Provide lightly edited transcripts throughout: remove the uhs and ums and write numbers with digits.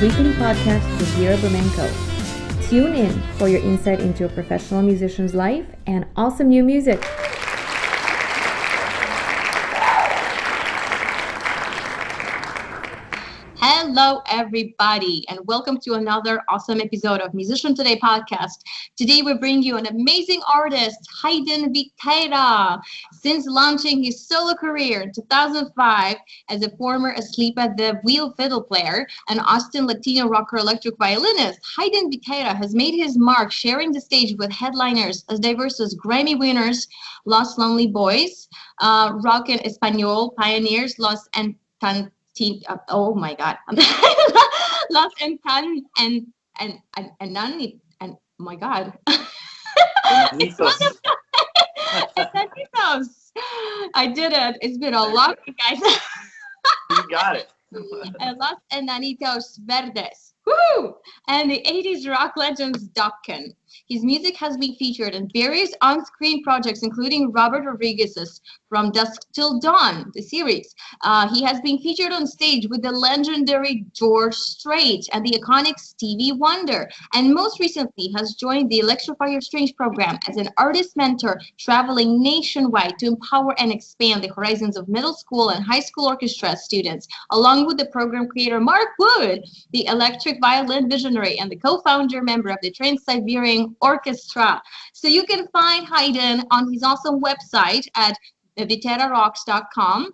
weekly podcast with Vera Bermenko. Tune in for your insight into a professional musician's life and awesome new music. Hello, everybody, and welcome to another awesome episode of Musician Today podcast. Today, we bring you an amazing artist, HAYDN VITERA. Since launching his solo career in 2005 as a former asleep at the wheel fiddle player and Austin Latino Rocker electric violinist, HAYDN VITERA has made his mark sharing the stage with headliners as diverse as Grammy winners, Los Lonely Boys, Rock En Español pioneers, oh my God, Los Enanitos and my God, Enanitos. Enanitos. I did it. It's been a long week, guys. You got it. And Los Enanitos Verdes. Woo! And the 80s rock legends Dokken. His music has been featured in various on-screen projects, including Robert Rodriguez's From Dusk Till Dawn, the series. He has been featured on stage with the legendary George Strait and the iconic Stevie Wonder, and most recently has joined the Electrify Your Strings program as an artist mentor, traveling nationwide to empower and expand the horizons of middle school and high school orchestra students, along with the program creator Mark Wood, the electric violin visionary and the co-founder member of the Trans-Siberian Orchestra. So you can find HAYDN on his awesome website at ViteraRocks.com,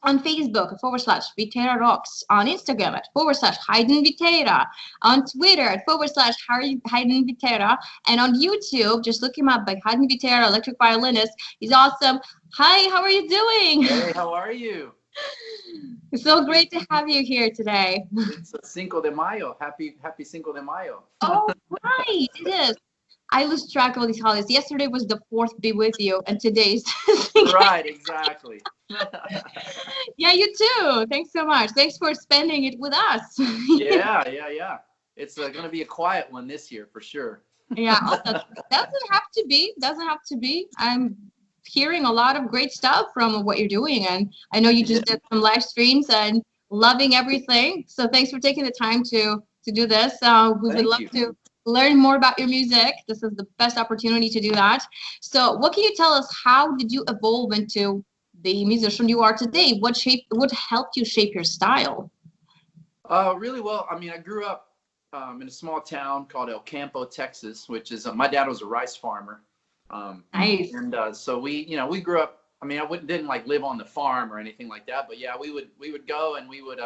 on Facebook /ViteraRocks, on Instagram at /HAYDN VITERA, on Twitter at /HAYDN VITERA, and on YouTube, just look him up by HAYDN VITERA, electric violinist. He's awesome. Hi, how are you doing? Hey, how are you? It's so great to have you here today. It's a Cinco de Mayo. Happy Cinco de Mayo. Oh, right, it is. I lose track of all these holidays. Yesterday was the 4th, be with you, and today's Right, exactly. Yeah, you too. Thanks so much. Thanks for spending it with us. Yeah. It's going to be a quiet one this year for sure. Yeah, doesn't have to be. Doesn't have to be. I'm hearing a lot of great stuff from what you're doing, and I know you just did some live streams and loving everything. So thanks for taking the time to do this. We would love to learn more about your music. This is the best opportunity to do that. So what can you tell us? How did you evolve into the musician you are today? What helped you shape your style? Really well. I mean, I grew up in a small town called El Campo, Texas, which is my dad was a rice farmer. Nice. And so we grew up. I mean, didn't like live on the farm or anything like that, but yeah, we would go and we would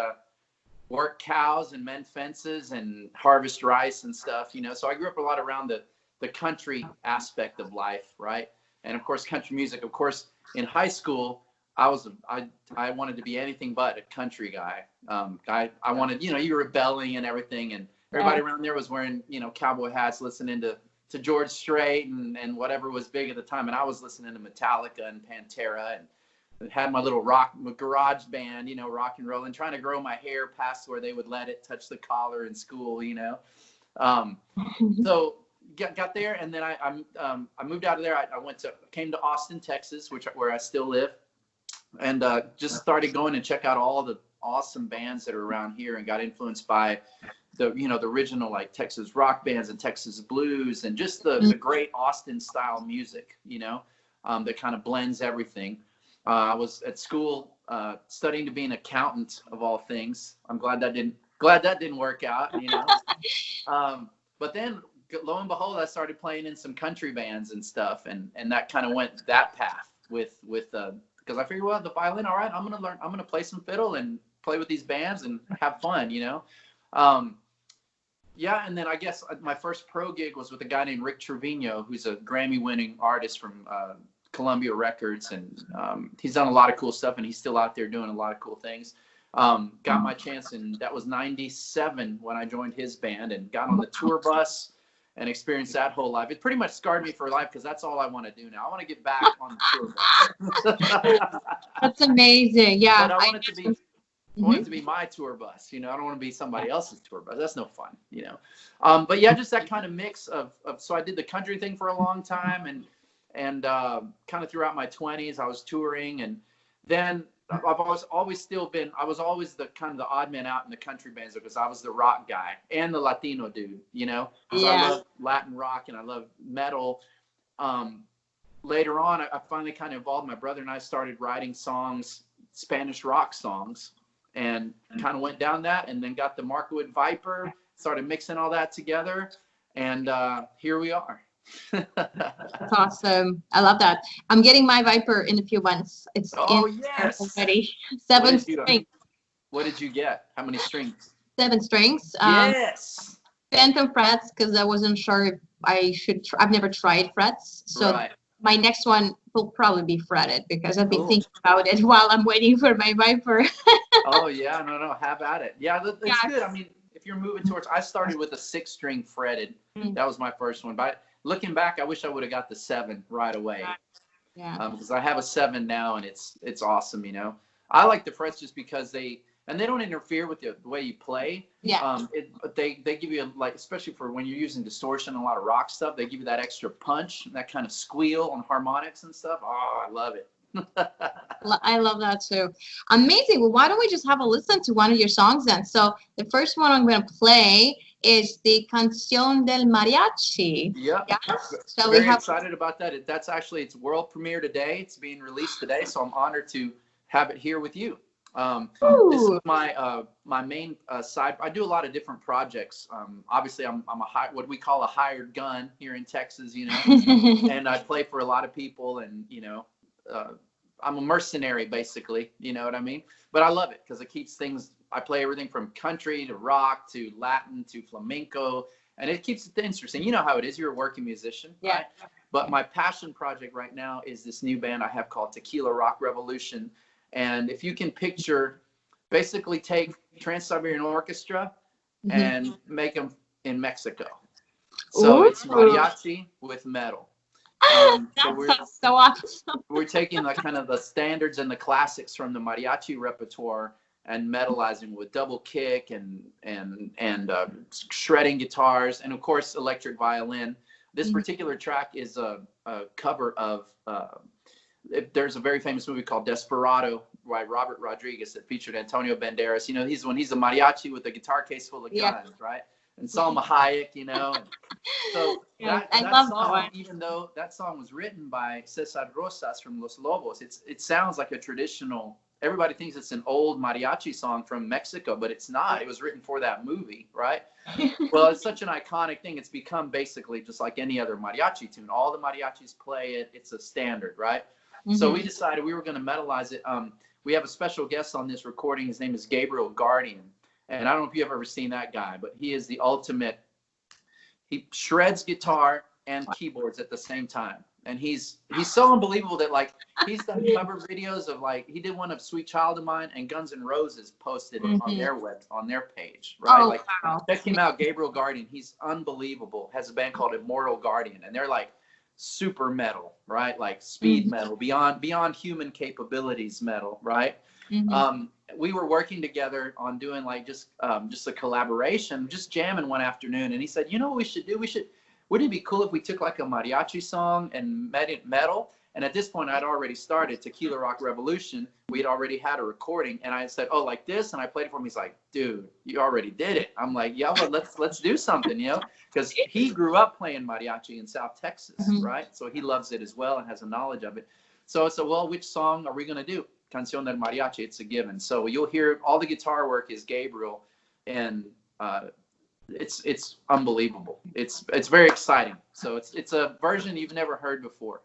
work cows and mend fences and harvest rice and stuff, So I grew up a lot around the country aspect of life, right? And of course, country music. Of course, in high school, I wanted to be anything but a country guy. I wanted, you were rebelling and everything, and everybody around there was wearing, cowboy hats, listening to George Strait and whatever was big at the time, and I was listening to Metallica and Pantera and had my little garage band, rock and roll, and trying to grow my hair past where they would let it touch the collar in school, So got there, and then I moved out of there. I came to Austin, Texas, where I still live, and just started going and check out all the awesome bands that are around here, and got influenced by the original like Texas rock bands and Texas blues, and just the great Austin style music, that kind of blends everything. I was at school studying to be an accountant of all things. I'm glad that didn't work out, But then lo and behold, I started playing in some country bands and stuff, and that kind of went that path with because I figured, well, the violin, all right, I'm gonna play some fiddle and play with these bands and have fun, Yeah, and then I guess my first pro gig was with a guy named Rick Trevino, who's a Grammy-winning artist from Columbia Records, and he's done a lot of cool stuff, and he's still out there doing a lot of cool things. Got my chance, and that was 97 when I joined his band and got on the tour bus and experienced that whole life. It pretty much scarred me for life, because that's all I want to do now. I want to get back on the tour bus. That's amazing. Yeah. But I want it to be my tour bus. I don't want to be somebody else's tour bus. That's no fun, But yeah, just that kind of mix of so I did the country thing for a long time, and kind of throughout my 20s, I was touring, and then always still been, I was always the kind of the odd man out in the country bands because I was the rock guy and the Latino dude, you know? So I love Latin rock and I love metal. Later on, I finally kind of involved. My brother and I started writing songs, Spanish rock songs, and kind of went down that, and then got the Markwood Viper, started mixing all that together, and here we are. That's awesome. I love that. I'm getting my Viper in a few months. It's already 7 strings. What did you get? How many strings? 7 strings. Yes. Phantom frets, because I wasn't sure if I should. I've never tried frets, so my next one will probably be fretted because I've been thinking about it while I'm waiting for my Viper. Oh yeah, no, have at it. Yeah, it's good. I mean, if you're moving towards, I started with a 6-string fretted. That was my first one, but looking back, I wish I would have got the 7 right away. Yeah. Because I have a 7 now, and it's awesome. You know, I like the frets just because they don't interfere with the way you play. Yeah. They give you, like, especially for when you're using distortion and a lot of rock stuff, they give you that extra punch, that kind of squeal on harmonics and stuff. Oh, I love it. I love that too. Amazing. Well, why don't we just have a listen to one of your songs then? So the first one I'm going to play is the Canción del Mariachi. Yeah. So Very excited about that. That's actually its world premiere today. It's being released today, so I'm honored to have it here with you. This is my my main side. I do a lot of different projects. Obviously, I'm what we call a hired gun here in Texas, you know, and I play for a lot of people, and you know, I'm a mercenary basically, you know what I mean? But I love it because it keeps things. I play everything from country to rock to Latin to flamenco, and it keeps it interesting. You know how it is. You're a working musician, right? But my passion project right now is this new band I have called Tequila Rock Revolution. And if you can picture, basically take Trans-Siberian Orchestra and make them in Mexico. So it's mariachi with metal. That sounds so awesome. We're taking the kind of the standards and the classics from the mariachi repertoire and metalizing with double kick and shredding guitars and of course electric violin. This particular track is a cover of. There's a very famous movie called Desperado by Robert Rodriguez that featured Antonio Banderas. You know, he's a mariachi with a guitar case full of guns, right? And Salma Hayek, you know. So that song, even though that song was written by Cesar Rosas from Los Lobos, it sounds like a traditional. Everybody thinks it's an old mariachi song from Mexico, but it's not. It was written for that movie, right? Well, it's such an iconic thing. It's become basically just like any other mariachi tune. All the mariachis play it. It's a standard, right? So we decided we were going to metalize it. We have a special guest on this recording. His name is Gabriel Guardian. And I don't know if you've ever seen that guy, but he is the ultimate. He shreds guitar and keyboards at the same time. And he's so unbelievable that, like, he's done cover videos of, like, he did one of Sweet Child of Mine, and Guns N' Roses posted it on their page, right? Check him out, Gabriel Guardian. He's unbelievable. Has a band called Immortal Guardian, and they're like super metal, right? Like speed metal, beyond human capabilities metal, right? We were working together on doing like just a collaboration, just jamming one afternoon, and he said, you know what we should do? Wouldn't it be cool if we took like a mariachi song and made it metal? And at this point, I'd already started Tequila Rock Revolution. We had already had a recording, and I said, "Oh, like this," and I played it for him. He's like, "Dude, you already did it." I'm like, "Yeah, well, let's do something, you know," because he grew up playing mariachi in South Texas, right? So he loves it as well and has a knowledge of it. So I said, "Well, which song are we gonna do?" Canción del Mariachi. It's a given. So you'll hear all the guitar work is Gabriel, and it's unbelievable. It's very exciting. So it's a version you've never heard before.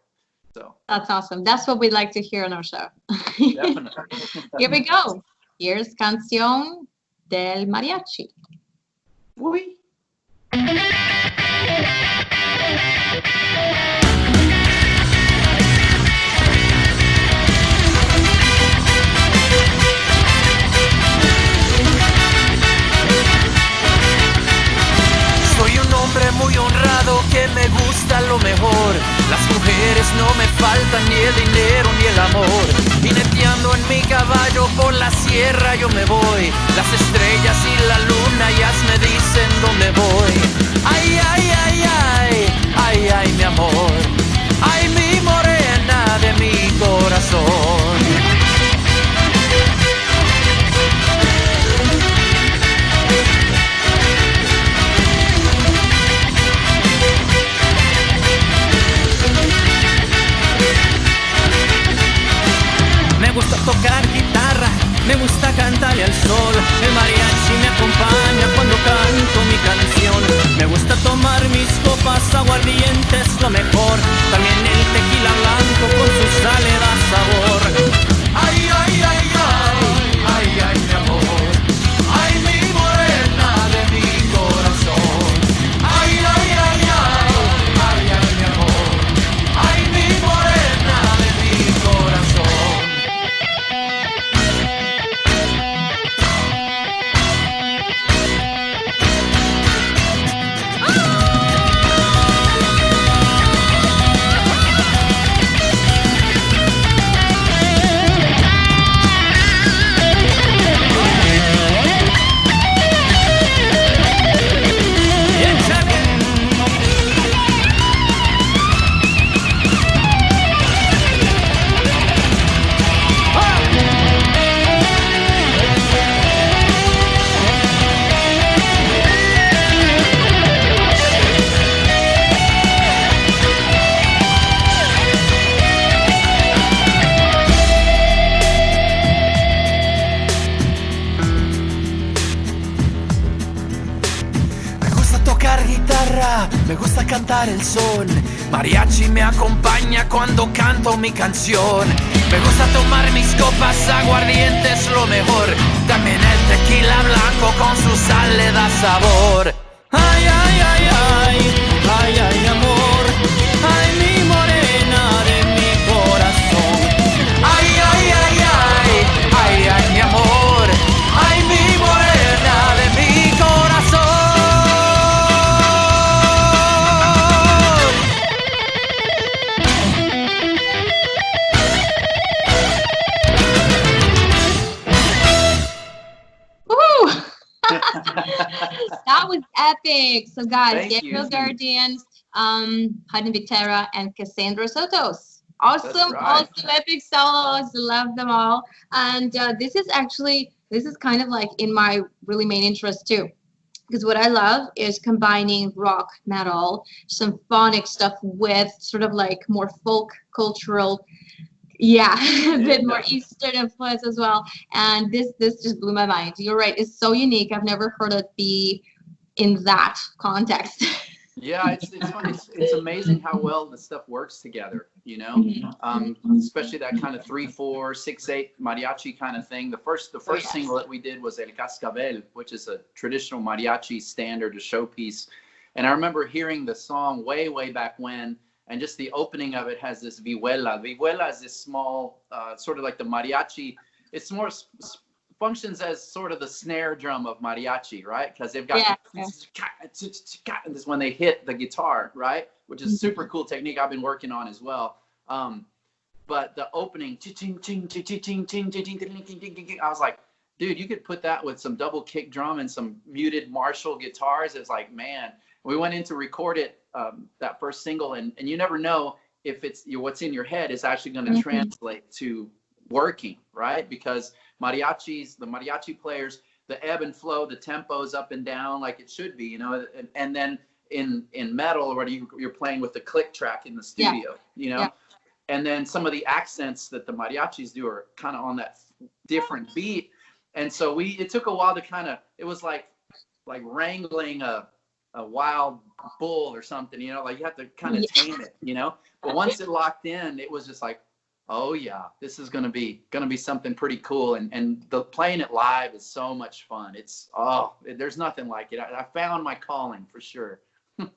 So that's awesome. That's what we like to hear on our show. Definitely. Here we go. Here's Canción del Mariachi. Oui. Soy un hombre muy honrado que me gusta lo mejor. Las mujeres no me faltan, ni el dinero ni el amor. Jineteando en mi caballo por la sierra yo me voy. Las estrellas y la luna ya me dicen dónde voy. Ay, ay, ay, ay, ay, ay, mi amor. Ay, mi morena de mi corazón. aguardiente es lo mejor. También el tequila blanco con su sal le da sabor. Ay, ay, ay, ay, ay, ay, mi amor. Ay, mi morena de mi corazón. Ay, ay, ay, ay, ay, ay, mi amor. Ay, mi morena de mi corazón. Me gusta cantar el son. Mariachi me acompaña cuando canto mi canción. Me gusta tomar mis copas, aguardiente es lo mejor. También el tequila blanco con su sal le da sabor. Ay, ay, ay, ay, ay, ay, mi amor. Ay, mi morena de mi corazón. Ay, ay, ay, ay, ay, ay, mi amor. Ay, mi morena de mi corazón. That was epic. So guys, Thank Gabriel you. Guardians, HAYDN VITERA, and Cassandra Sotos. Awesome, That's right. awesome epic solos. Love them all. And this is kind of like in my really main interest too. Because what I love is combining rock, metal, symphonic stuff with sort of like more folk cultural, a bit more Eastern influence as well. And this just blew my mind. You're right, it's so unique. I've never heard it be in that context. Yeah, it's funny. It's amazing how well the stuff works together, you know. Especially that kind of 3/4, 6/8 mariachi kind of thing. The first single that we did was El Cascabel, which is a traditional mariachi standard, a showpiece. And I remember hearing the song way back when, and just the opening of it has this vihuela. Vihuela is this small, sort of like the mariachi. It's more functions as sort of the snare drum of mariachi, right? Because they've got and this when they hit the guitar, right? Which is a super cool technique I've been working on as well. But the opening, I was like, dude, you could put that with some double kick drum and some muted Marshall guitars. It's like, man, we went in to record it, that first single, and you never know if it's what's in your head is actually going to translate to working, right? Because mariachis, the mariachi players, the ebb and flow, the tempo's up and down like it should be, you know. And then in metal, where you're playing with the click track in the studio, you know. And then some of the accents that the mariachis do are kind of on that different beat. And so it took a while to kind of, it was like wrangling a wild bull or something, you know, like you have to kind of tame it, you know. But once it locked in, it was just like, oh yeah, this is gonna be something pretty cool. And the playing it live is so much fun. It's there's nothing like it. I found my calling for sure.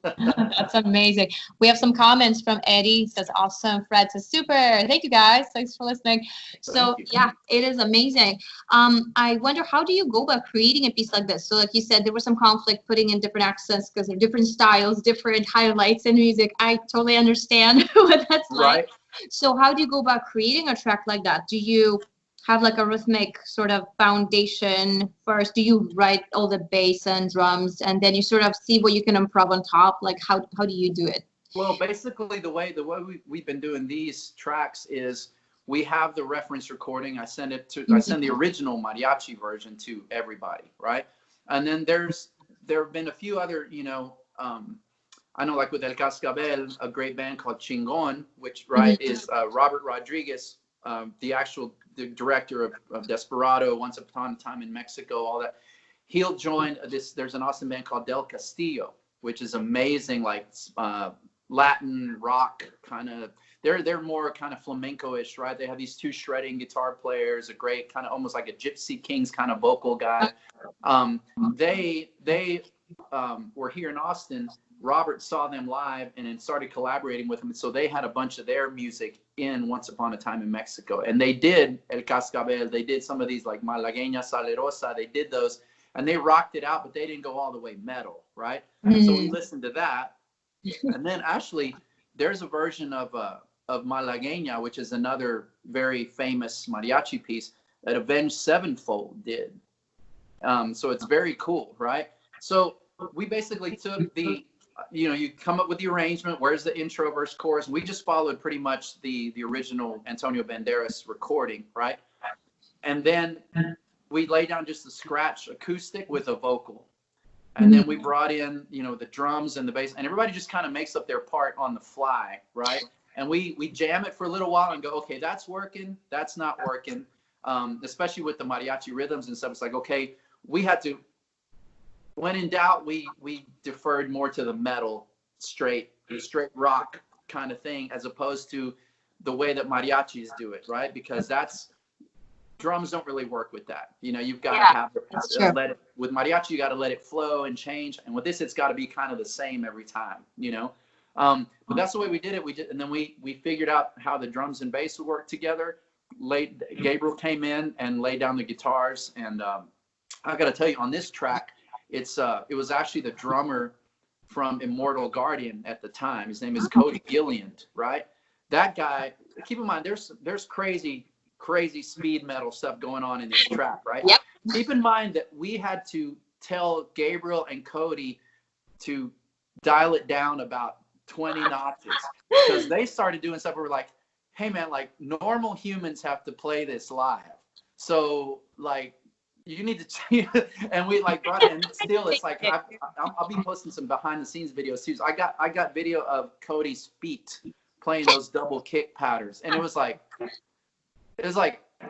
That's amazing. We have some comments from Eddie. Says awesome. Fred says super. Thank you guys. Thanks for listening. So yeah, it is amazing. I wonder, how do you go about creating a piece like this? So like you said, there was some conflict putting in different accents because they're different styles, different highlights in music. I totally understand what that's like. So how do you go about creating a track like that? Do you have like a rhythmic sort of foundation first? Do you write all the bass and drums and then you sort of see what you can improv on top? Like how do you do it? Well, basically the way we've been doing these tracks is we have the reference recording. I send the original mariachi version to everybody, right? And then there have been a few other, you know, I know, like with El Cascabel, a great band called Chingon, which is Robert Rodriguez, the director of Desperado, Once Upon a Time in Mexico, all that. He'll join this. There's an awesome band called Del Castillo, which is amazing, like Latin rock kind of. They're more kind of flamenco-ish, right? They have these two shredding guitar players, a great kind of almost like a Gypsy Kings kind of vocal guy. They were here in Austin. Robert saw them live and then started collaborating with them. So they had a bunch of their music in Once Upon a Time in Mexico. And they did El Cascabel. They did some of these like Malagueña Salerosa. They did those and they rocked it out, but they didn't go all the way metal, right? So we listened to that. And then actually there's a version of Malagueña, which is another very famous mariachi piece that Avenged Sevenfold did. So it's very cool, right? So we basically took the, you come up with the arrangement. Where's the intro, verse, chorus? We just followed pretty much the original Antonio Banderas recording, right? And then we lay down just a scratch acoustic with a vocal. And then we brought in, the drums and the bass, and everybody just kind of makes up their part on the fly, right? And we jam it for a little while and go, okay, that's working, that's not working. Especially with the mariachi rhythms and stuff. It's like, okay, we had to, when in doubt, we deferred more to the metal, straight rock kind of thing, as opposed to the way that mariachis do it, right? Because drums don't really work with that. You've got to have let it, with mariachi, you got to let it flow and change. And with this, it's got to be kind of the same every time, But that's the way we did it. And then we figured out how the drums and bass would work together. Gabriel came in and laid down the guitars. And I got to tell you, on this track, it was actually the drummer from Immortal Guardian at the time. His name is Cody Gilliand, right? That guy, keep in mind, there's crazy speed metal stuff going on in this track, right? Yep. Keep in mind that we had to tell Gabriel and Cody to dial it down about 20 notches because they started doing stuff where we're like, hey man, like normal humans have to play this live. So like you need to and we like brought it, and still it's like I'll be posting some behind the scenes videos too. So I got video of Cody's feet playing those double kick patterns, and it was like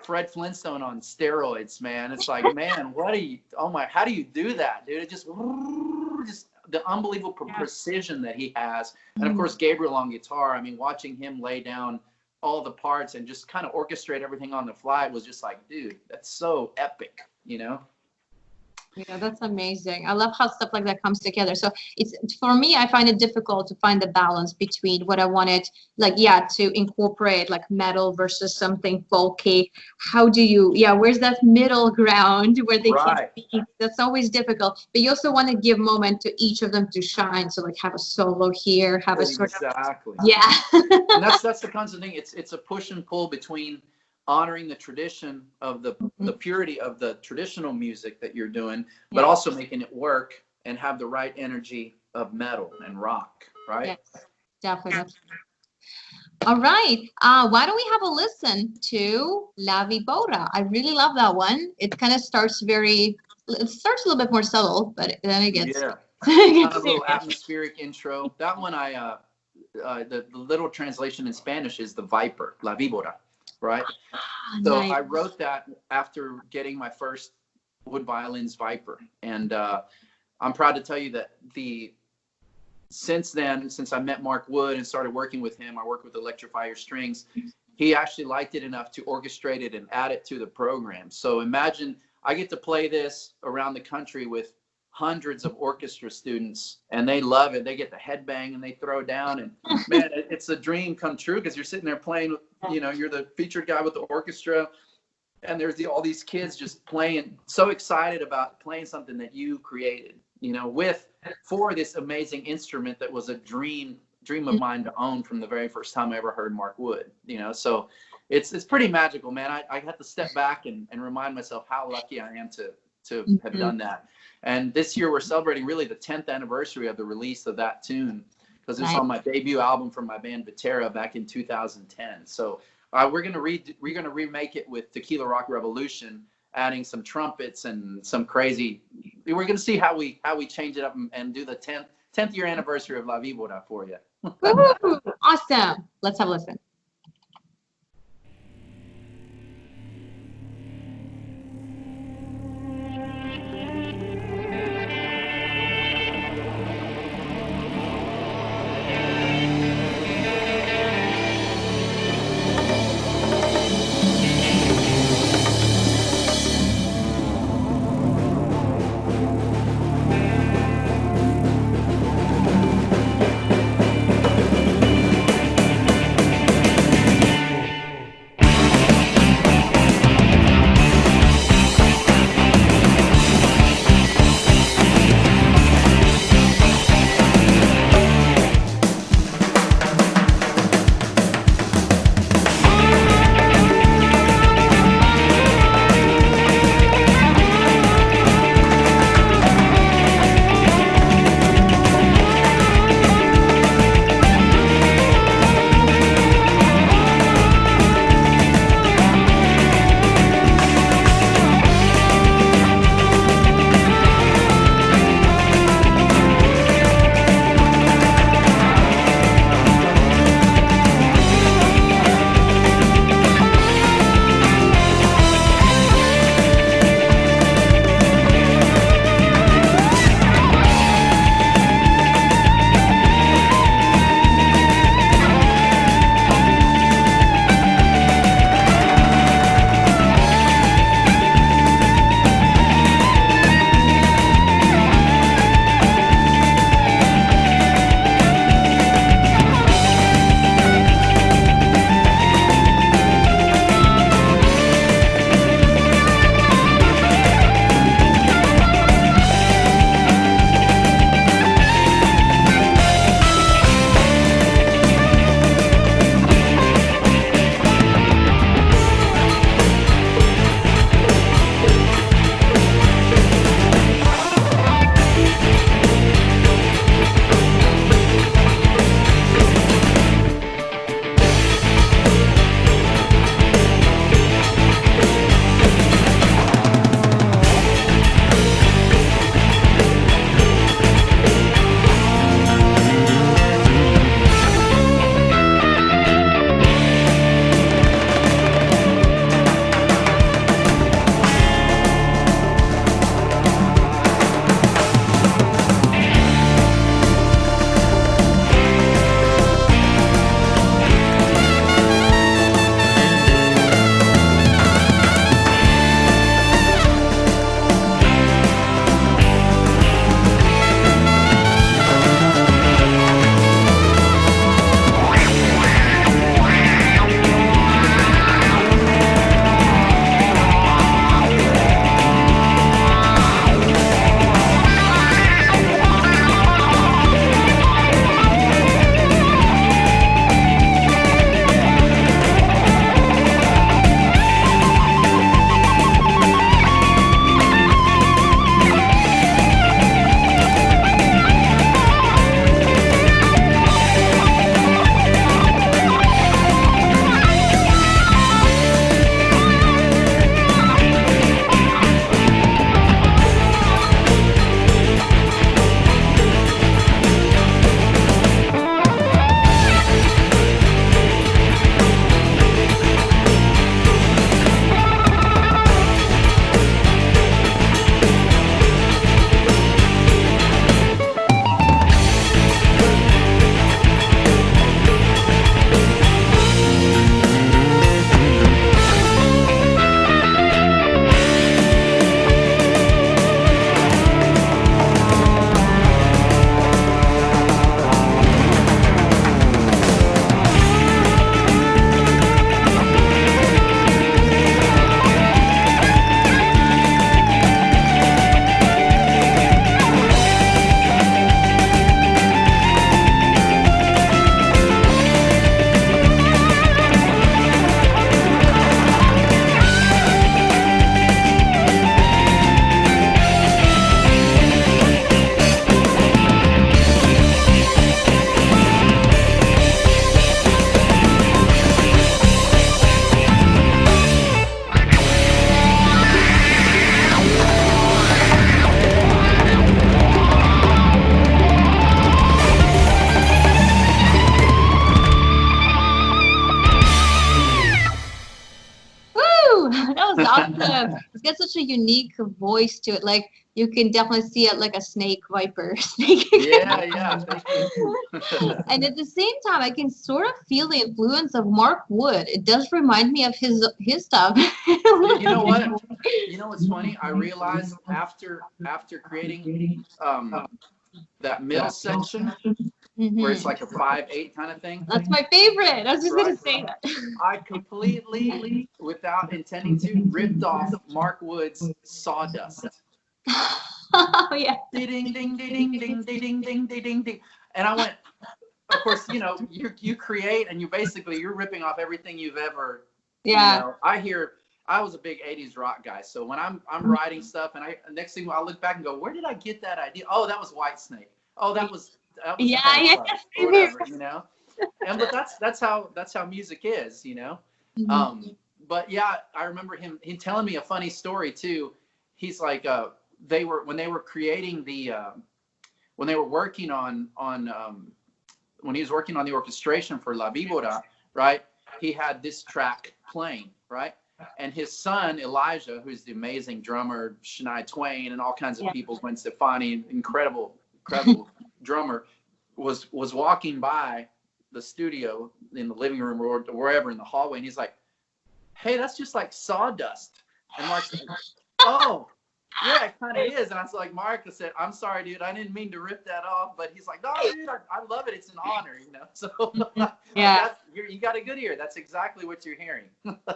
Fred Flintstone on steroids, man. It's like, man, how do you do that, dude? It just the unbelievable precision that he has. And of course, Gabriel on guitar, I mean, watching him lay down all the parts and just kind of orchestrate everything on the fly was just like, dude, that's so epic, Yeah, that's amazing. I love how stuff like that comes together. So it's, for me, I find it difficult to find the balance between what I wanted, to incorporate like metal versus something folky. How do you, where's that middle ground where they can speak? That's always difficult. But you also want to give moment to each of them to shine. So like have a solo here, have a sort of, and that's the constant thing. It's a push and pull between honoring the tradition of the purity of the traditional music that you're doing, but also making it work and have the right energy of metal and rock, right? Yes, definitely. All right. Why don't we have a listen to La Vibora? I really love that one. It kind of starts a little bit more subtle, but then it gets kind of a little atmospheric intro. That one the little translation in Spanish is the Viper, La Vibora. Right. So nice. I wrote that after getting my first wood violins Viper. And I'm proud to tell you that since I met Mark Wood and started working with him, I worked with Electrify Your Strings. He actually liked it enough to orchestrate it and add it to the program. So imagine I get to play this around the country with hundreds of orchestra students, and they love it. They get the headbang and they throw down, and man, it's a dream come true because you're sitting there playing, you're the featured guy with the orchestra, and there's all these kids just playing, so excited about playing something that you created, for this amazing instrument that was a dream of mine to own from the very first time I ever heard Mark Wood, so it's pretty magical, man. I had to step back and remind myself how lucky I am to have done that. And this year we're celebrating really the 10th anniversary of the release of that tune, because it's on my debut album from my band Vitera back in 2010. So we're gonna remake it with Tequila Rock Revolution, adding some trumpets and some crazy. We're gonna see how we change it up and do the 10th year anniversary of La Vibora for you. Woo-hoo! Awesome. Let's have a listen. awesome. It's got such a unique voice to it. Like you can definitely see it like a snake viper. Snake. Yeah. Thank you. And at the same time, I can sort of feel the influence of Mark Wood. It does remind me of his stuff. You know what? You know what's funny? I realized after creating that middle section where it's like a 5/8 kind of thing. That's my favorite. I was just gonna say that. I completely, without intending to, ripped off Mark Wood's Sawdust. Oh yeah. Ding ding ding ding ding ding ding ding ding. And I went, of course, you know, you create and you're ripping off everything you've ever. Yeah. You know, I was a big 80s rock guy, so when I'm writing stuff and next thing I look back and go, where did I get that idea? Oh, that was Whitesnake. Oh, that was yeah. Or whatever, you know. But that's how music is, you know. Mm-hmm. But yeah, I remember him telling me a funny story too. He's like, when they were creating when they were working on when he was working on the orchestration for La Víbora, right? He had this track playing, right? And his son Elijah, who's the amazing drummer, Shania Twain and all kinds of people, Gwen Stefani, incredible drummer, was walking by the studio in the living room or wherever in the hallway, and he's like, "Hey, that's just like Sawdust." And Mark's like, "Oh, yeah, it kind of is." And I was like, Mark, I said, "I'm sorry, dude, I didn't mean to rip that off." But he's like, "No, dude, I love it. It's an honor, you know." So yeah, you got a good ear. That's exactly what you're hearing.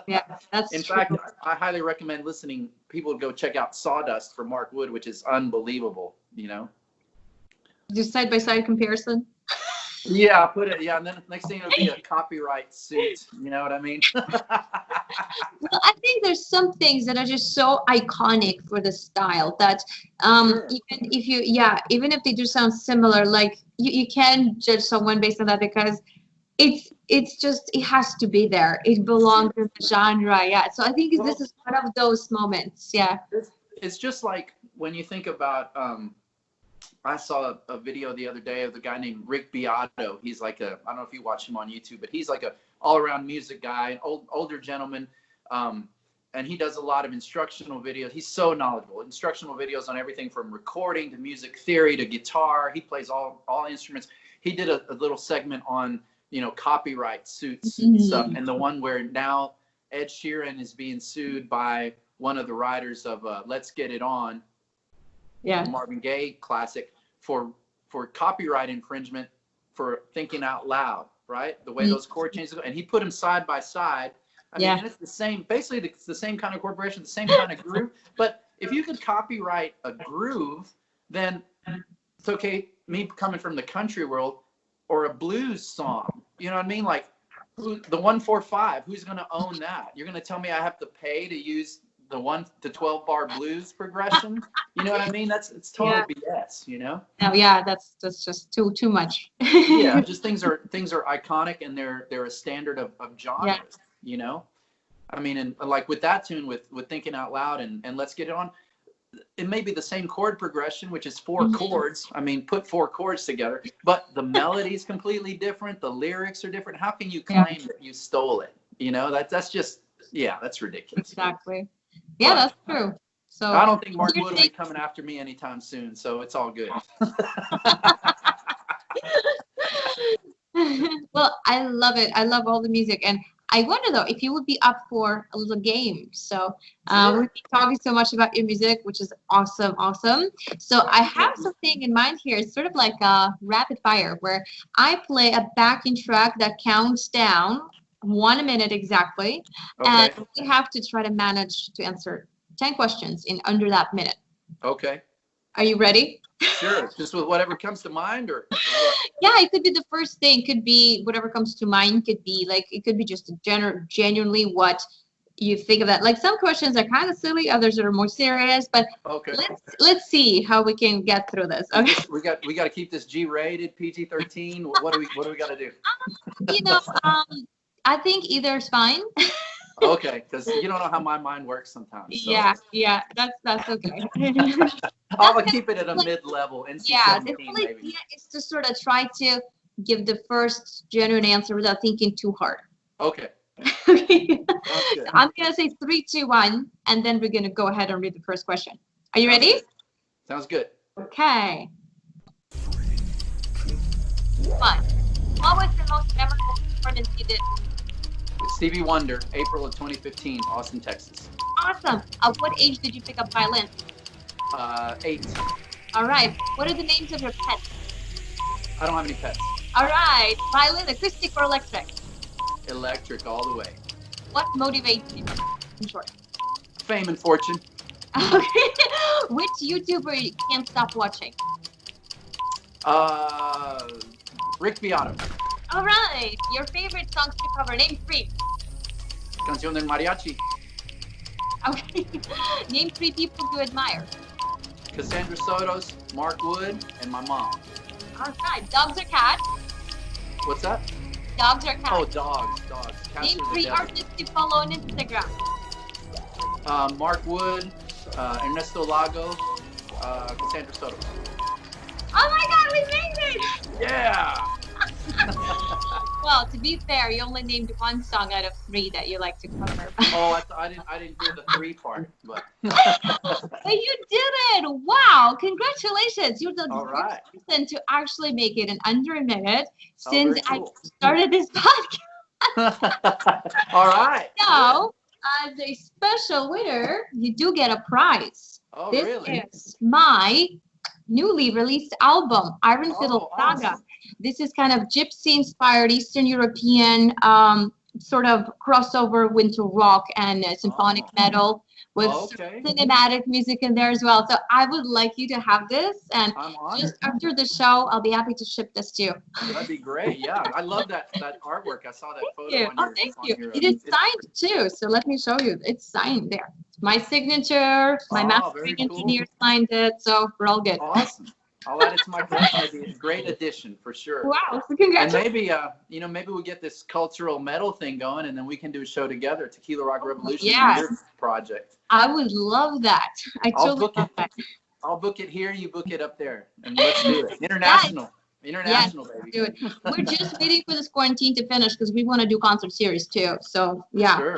Yeah, that's in true. fact, I highly recommend listening. People go check out Sawdust for Mark Wood, which is unbelievable, you know. Just side by side comparison. Yeah, put it. Yeah, and then next thing it'll be a copyright suit. You know what I mean? Well, I think there's some things that are just so iconic for the style that Sure. even if they do sound similar, like you can judge someone based on that because it's just it has to be there. It belongs in the genre. Yeah. So I think this is one of those moments. Yeah. It's just like when you think about I saw a video the other day of the guy named Rick Beato. He's like I don't know if you watch him on YouTube, but he's like a all-around music guy, an older gentleman, and he does a lot of instructional videos. He's so knowledgeable. Instructional videos on everything from recording to music theory to guitar. He plays all instruments. He did a little segment on, you know, copyright suits and stuff, and the one where now Ed Sheeran is being sued by one of the writers of Let's Get It On, Yeah. Marvin Gaye classic, for copyright infringement for Thinking Out Loud, right? The way those chord changes, and he put them side by side. I mean, and it's the same, basically it's the same kind of chord progression, the same kind of groove. But if you could copyright a groove, then it's okay. Me coming from the country world, or a blues song, you know what I mean? Like the 1-4-5, who's going to own that? You're going to tell me I have to pay to use the 1 to 12 bar blues progression? You know what I mean? It's total BS, you know? Oh yeah, that's just too much. Yeah, just things are iconic, and they're a standard of genres, you know? I mean, and like with that tune with Thinking Out Loud and Let's Get It On, it may be the same chord progression, which is 4 chords. I mean, put 4 chords together, but the melody is completely different. The lyrics are different. How can you claim that you stole it? You know, that's just, that's ridiculous. Exactly. Yeah, that's true. So I don't think Mark Wood will be coming after me anytime soon, so it's all good. Well, I love it. I love all the music, and I wonder though if you would be up for a little game. So we've been talking so much about your music, which is awesome. So I have something in mind here. It's sort of like a rapid fire where I play a backing track that counts down 1 minute exactly, and we have to try to manage to answer 10 questions in under that minute. Okay. Are you ready? Sure. Just with whatever comes to mind, or? Yeah, it could be the first thing. Could be whatever comes to mind. Could be like it could be just genuinely what you think of that. Like some questions are kind of silly, others are more serious. But let's see how we can get through this. Okay. We got to keep this G-rated, PG-13. What do we got to do? I think either is fine. Okay, because you don't know how my mind works sometimes. So. Yeah, that's okay. I'll keep it at a mid-level. The whole idea is to sort of try to give the first genuine answer without thinking too hard. Okay. Okay. I'm going to say 3, 2, 1, and then we're going to go ahead and read the first question. Are you ready? Sounds good. Okay. 1. What was the most memorable performance you did? Stevie Wonder, April of 2015, Austin, Texas. Awesome. At what age did you pick up violin? 8. All right. What are the names of your pets? I don't have any pets. All right. Violin, acoustic or electric? Electric all the way. What motivates you? In short. Fame and fortune. Okay. Which YouTuber you can't stop watching? Rick Beato. All right. Your favorite songs to cover? Name 3. Canción del Mariachi. Okay. Name 3 people you admire. Cassandra Sotos, Mark Wood, and my mom. All right. Dogs or cats? What's that? Dogs or cats? Oh, dogs. Cats Name are the 3 devil. artists you follow on Instagram. Mark Wood, Ernesto Lago, Cassandra Sotos. Oh my God, we made it! Yeah! Well, to be fair, you only named 1 song out of 3 that you like to cover. Oh, I didn't hear the 3 part, but. But you did it! Wow! Congratulations! You're the All right. first person to actually make it in under a minute Oh, since very cool. I started this podcast. All right. So, as a special winner, you do get a prize. Oh, This really? is my newly released album, Iron Fiddle Saga. Awesome. This is kind of gypsy-inspired Eastern European sort of crossover winter rock and symphonic metal with cinematic music in there as well. So I would like you to have this, and I'm honored. just after the show, I'll be happy to ship this to you. That'd be great. Yeah, I love that artwork. I saw that photo. Thank you. On your, Thank on you. your, It is signed too, so let me show you. It's signed there. My signature, my mastering very cool. engineer signed it, so we're all good. Awesome. I'll add it to my collection. It'd be a great addition for sure. Wow, so And congratulations. maybe, maybe we'll get this cultural metal thing going, and then we can do a show together, Tequila Rock Revolution, Yes. your project. I would love that. I I'll totally book love it. that. I'll book it here. You book it up there, and let's do it. International, baby. Do it. We're just waiting for this quarantine to finish because we want to do concert series too. So yeah. Sure.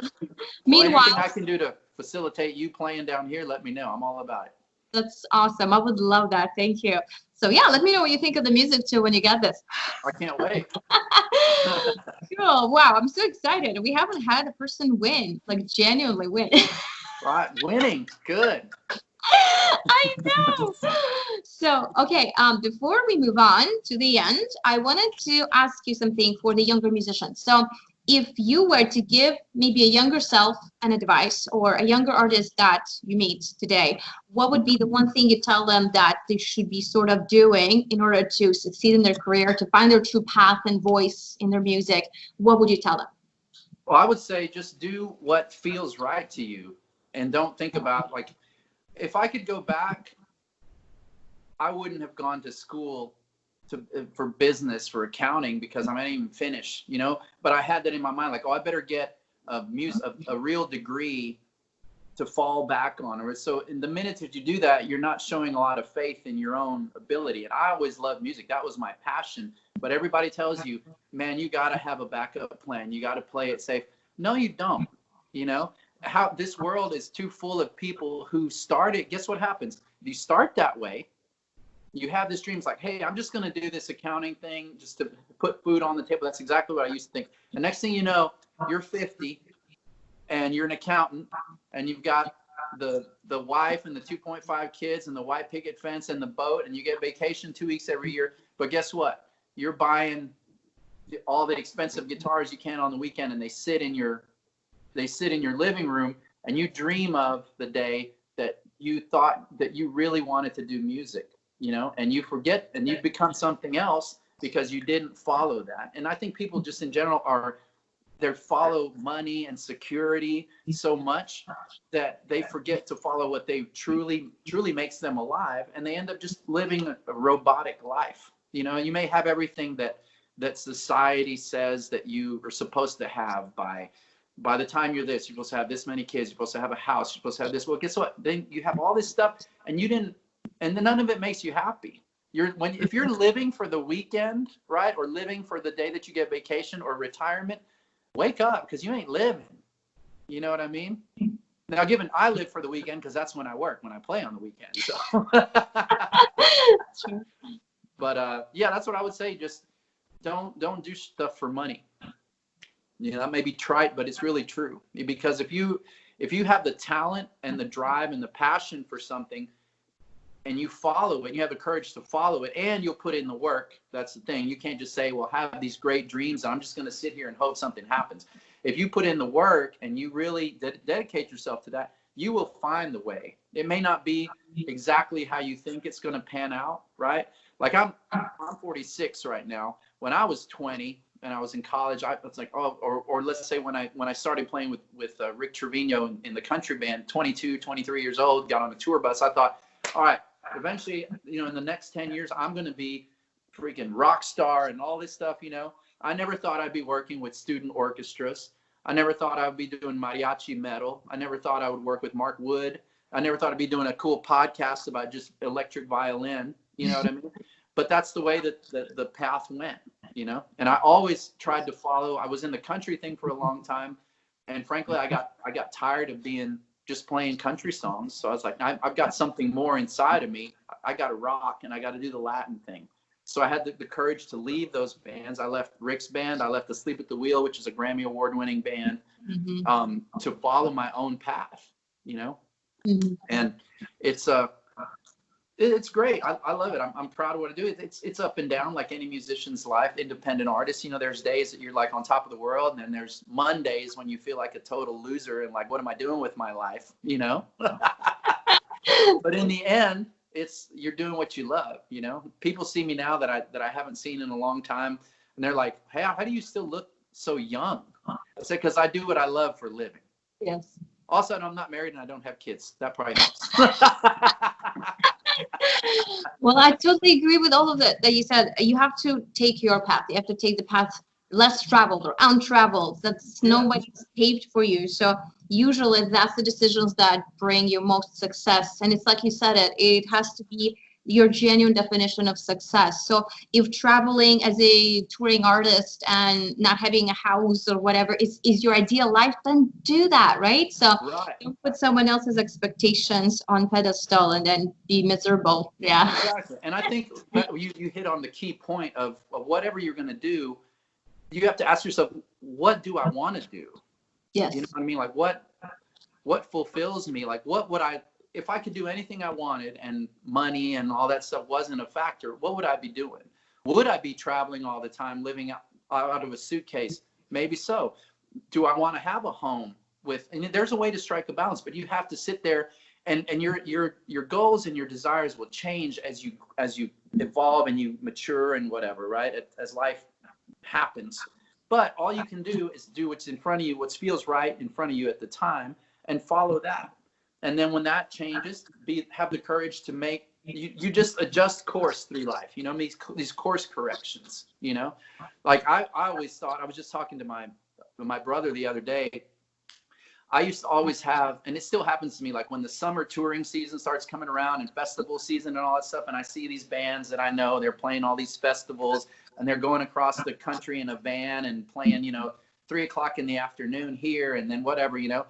Meanwhile, anything I can do to facilitate you playing down here, let me know. I'm all about it. that's awesome. I would love that. Thank you. So yeah, let me know what you think of the music too when you get this. I can't wait. Cool. Wow, I'm so excited. We haven't had a person win, like genuinely win. Right, winning, good. I know. So, okay, before we move on to the end, I wanted to ask you something for the younger musicians. So, if you were to give maybe a younger self an advice or a younger artist that you meet today, what would be the one thing you tell them that they should be sort of doing in order to succeed in their career, to find their true path and voice in their music? What would you tell them? Well, I would say just do what feels right to you, and don't think about, like, if I could go back, I wouldn't have gone to school for business, for accounting, because I didn't even finish, but I had that in my mind, like, oh, I better get a real degree to fall back on. Or so in the minute that you do that, you're not showing a lot of faith in your own ability. And I always loved music. That was my passion. But everybody tells you, man, you got to have a backup plan. You got to play it safe. No, you don't. How this world is too full of people who started. Guess what happens? You start that way. You have this dreams like, hey, I'm just going to do this accounting thing just to put food on the table. That's exactly what I used to think. The next thing you know, you're 50 and you're an accountant and you've got the wife and the 2.5 kids and the white picket fence and the boat, and you get vacation 2 weeks every year. But guess what? You're buying all the expensive guitars you can on the weekend, and they sit in your living room, and you dream of the day that you thought that you really wanted to do music, and you forget, and you become something else because you didn't follow that. And I think people just in general they follow money and security so much that they forget to follow what they truly makes them alive, and they end up just living a robotic life. You may have everything that society says that you are supposed to have by the time you're this, you're supposed to have this many kids, you're supposed to have a house, you're supposed to have this. Well, guess what? Then you have all this stuff, and then none of it makes you happy. If you're living for the weekend, right, or living for the day that you get vacation or retirement, wake up, because you ain't living. You know what I mean? Now, given I live for the weekend because that's when I work, when I play on the weekend. So. Sure. But yeah, that's what I would say. Just don't do stuff for money. You know, that may be trite, but it's really true. Because if you have the talent and the drive and the passion for something, and you follow it, and you have the courage to follow it, and you'll put in the work. That's the thing. You can't just say, well, I have these great dreams, and I'm just going to sit here and hope something happens. If you put in the work and you really dedicate yourself to that, you will find the way. It may not be exactly how you think it's going to pan out, right? Like I'm 46 right now. When I was 20 and I was in college, I was like, oh, or let's say when I started playing with Rick Trevino in the country band, 22, 23 years old, got on a tour bus. I thought, all right, eventually, you know, in the next 10 years, I'm going to be freaking rock star and all this stuff, you know. I never thought I'd be working with student orchestras. I never thought I would be doing mariachi metal. I never thought I would work with Mark Wood. I never thought I'd be doing a cool podcast about just electric violin. You know what I mean? But that's the way that the path went, you know. And I always tried to follow. I was in the country thing for a long time, and frankly, I got tired of being just playing country songs. So I was like, I've got something more inside of me. I got to rock, and I got to do the Latin thing. So I had the courage to leave those bands. I left Rick's band. I left Asleep at the Wheel, which is a Grammy Award-winning band, to follow my own path, you know. And it's great. I love it. I'm proud of what I do. It's up and down like any musician's life, independent artist. You know, there's days that you're like on top of the world, and then there's Mondays when you feel like a total loser and like, what am I doing with my life? You know. But in the end, you're doing what you love. You know, people see me now that I haven't seen in a long time, and they're like, hey, how do you still look so young? I said, because I do what I love for a living. Yes. Also, I'm not married and I don't have kids. That probably helps. Well, I totally agree with all of that you said. You have to take your path. You have to take the path less traveled or untraveled. That's nobody's paved for you. So usually that's the decisions that bring you most success. And it's like you said, it has to be your genuine definition of success. So if traveling as a touring artist and not having a house or whatever is your ideal life, then do that, right? So don't put someone else's expectations on pedestal and then be miserable. Yeah. Exactly. And I think that you hit on the key point of whatever you're going to do, you have to ask yourself, what do I want to do? Yes. You know what I mean? Like what fulfills me? Like what would if I could do anything I wanted and money and all that stuff wasn't a factor, what would I be doing? Would I be traveling all the time, living out of a suitcase? Maybe so. Do I want to have a home and there's a way to strike a balance, but you have to sit there and your goals and your desires will change as you evolve and you mature and whatever, right? As life happens. But all you can do is do what's in front of you, what feels right in front of you at the time, and follow that. And then when that changes, have the courage to make, you just adjust course through life, you know, these course corrections, you know, like I always thought, I was just talking to my brother the other day. I used to always have, and it still happens to me, like when the summer touring season starts coming around and festival season and all that stuff, and I see these bands that I know, they're playing all these festivals and they're going across the country in a van and playing, you know, 3 o'clock in the afternoon here and then whatever, you know.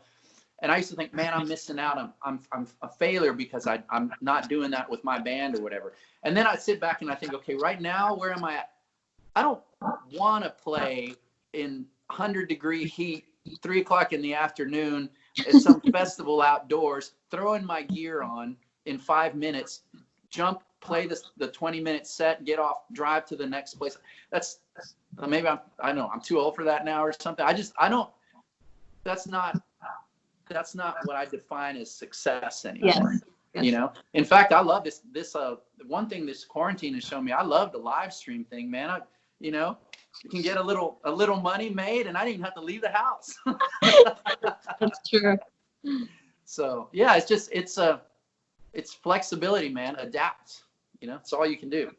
And I used to think, man, I'm missing out. I'm a failure because I'm not doing that with my band or whatever. And then I sit back and I think, okay, right now, where am I at? I don't want to play in 100-degree heat, 3 o'clock in the afternoon at some festival outdoors, throwing my gear on in 5 minutes, jump, play the 20-minute set, get off, drive to the next place. That's maybe I don't know, I'm too old for that now or something. That's not what I define as success anymore. Yes. You know, in fact, I love this one thing this quarantine has shown me. I love the live stream thing, man. You know, you can get a little money made and I didn't even have to leave the house. That's true. So yeah, it's flexibility, man. Adapt, you know, it's all you can do.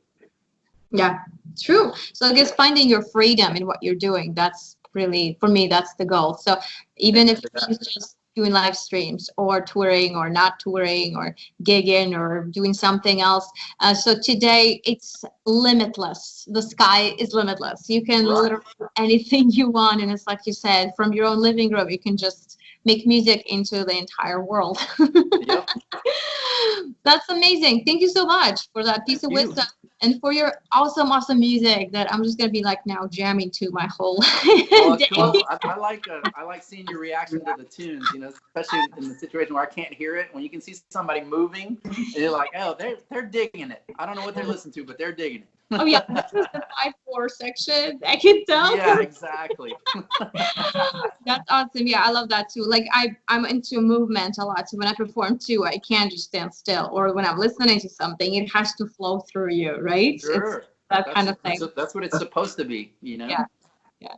Yeah, true. So I guess finding your freedom in what you're doing, that's really, for me, that's the goal. So even if it's just doing live streams or touring or not touring or gigging or doing something else. So today it's limitless. The sky is limitless. You can literally do anything you want. And it's like you said, from your own living room, you can just make music into the entire world. Yep. That's amazing. Thank you so much for that piece of wisdom and for your awesome, awesome music that I'm just going to be like now jamming to my whole day. Cool. I like seeing your reaction to the tunes, you know, especially in the situation where I can't hear it. When you can see somebody moving and you're like, oh, they're digging it. I don't know what they're listening to, but they're digging it. Oh yeah, this is the 5/4 section. I can tell. Yeah, exactly. That's awesome. Yeah, I love that too. Like I'm into movement a lot. So when I perform too, I can't just stand still. Or when I'm listening to something, it has to flow through you, right? Sure. It's that kind of thing. That's what it's supposed to be, you know? Yeah. Yeah.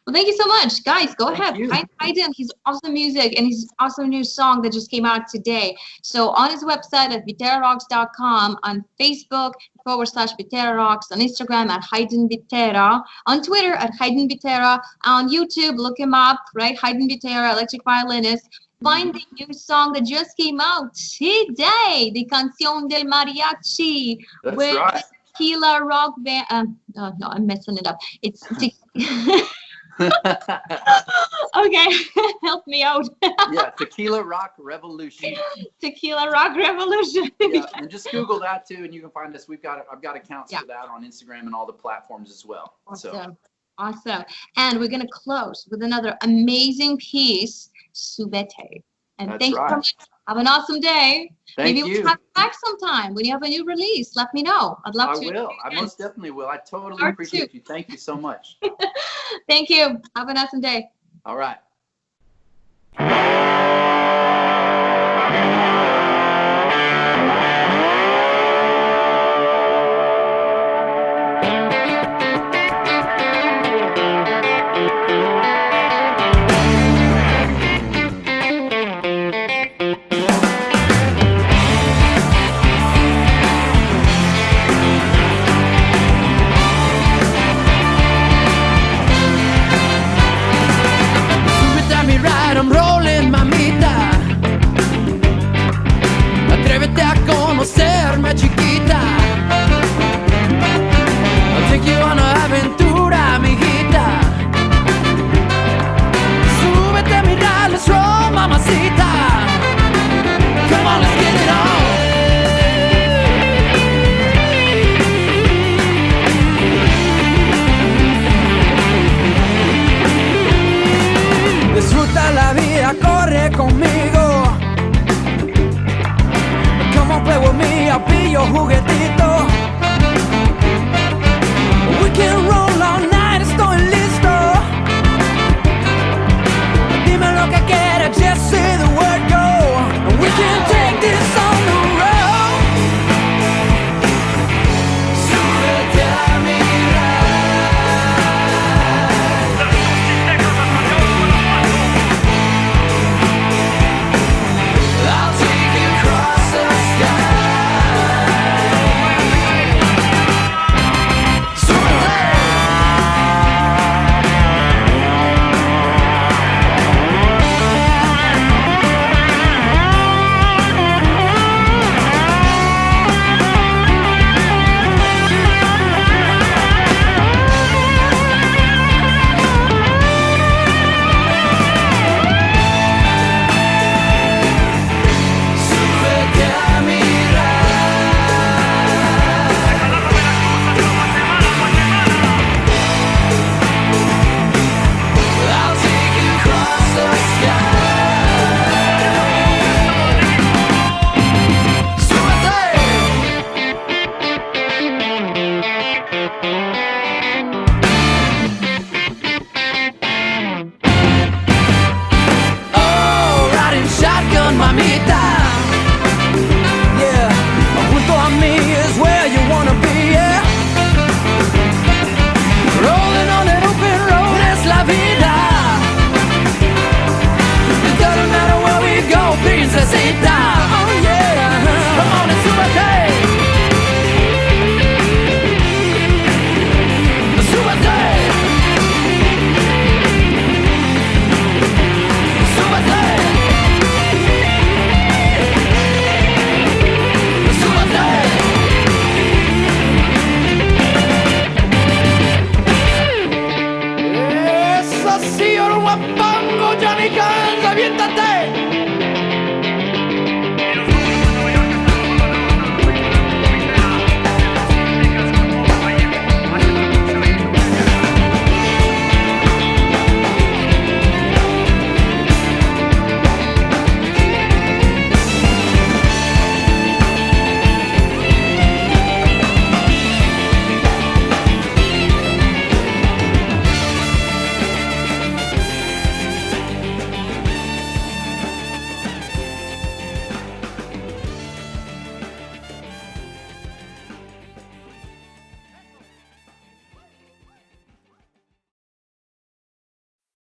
Well, thank you so much, guys. Go ahead. You. HAYDN, his awesome music and his awesome new song that just came out today. So on his website at ViteraRocks.com, on Facebook /ViteraRocks, on Instagram at HAYDN VITERA, on Twitter at HAYDN VITERA, on YouTube, look him up, right? HAYDN VITERA, electric violinist. Find the new song that just came out today, the Canción del Mariachi. That's with right. Tequila Rock Band. Oh no, I'm messing it up. It's okay. Help me out. Yeah, Tequila Rock Revolution. Tequila Rock Revolution. Yeah, and just Google that too, and you can find us. I've got accounts Yeah. for that on Instagram and all the platforms as well. Awesome. So Awesome. And we're gonna close with another amazing piece, Subete. And That's thank you right. so much. Have an awesome day. Thank Maybe you. we'll have you back sometime when you have a new release. Let me know. I'd love I to. will. I most definitely will. I totally Part appreciate two. you. Thank you so much. Thank you. Have an awesome day. All right. Súbete a mi ride, I'm rolling, mamita. Atrévete a conocerme, chiquita. I'll take you on a aventura, amiguita. Súbete a mi ride, let's roll, mamacita. Come on, let's get it on. Disfruta la vida, corre conmigo. Come on, play with me, I'll be your juguetito. We can roll all night, estoy listo. Dime lo que quieres, just say the word go. We can take this on the road. Súbete a mi I'll take you across the sky. Súbete. siéntate.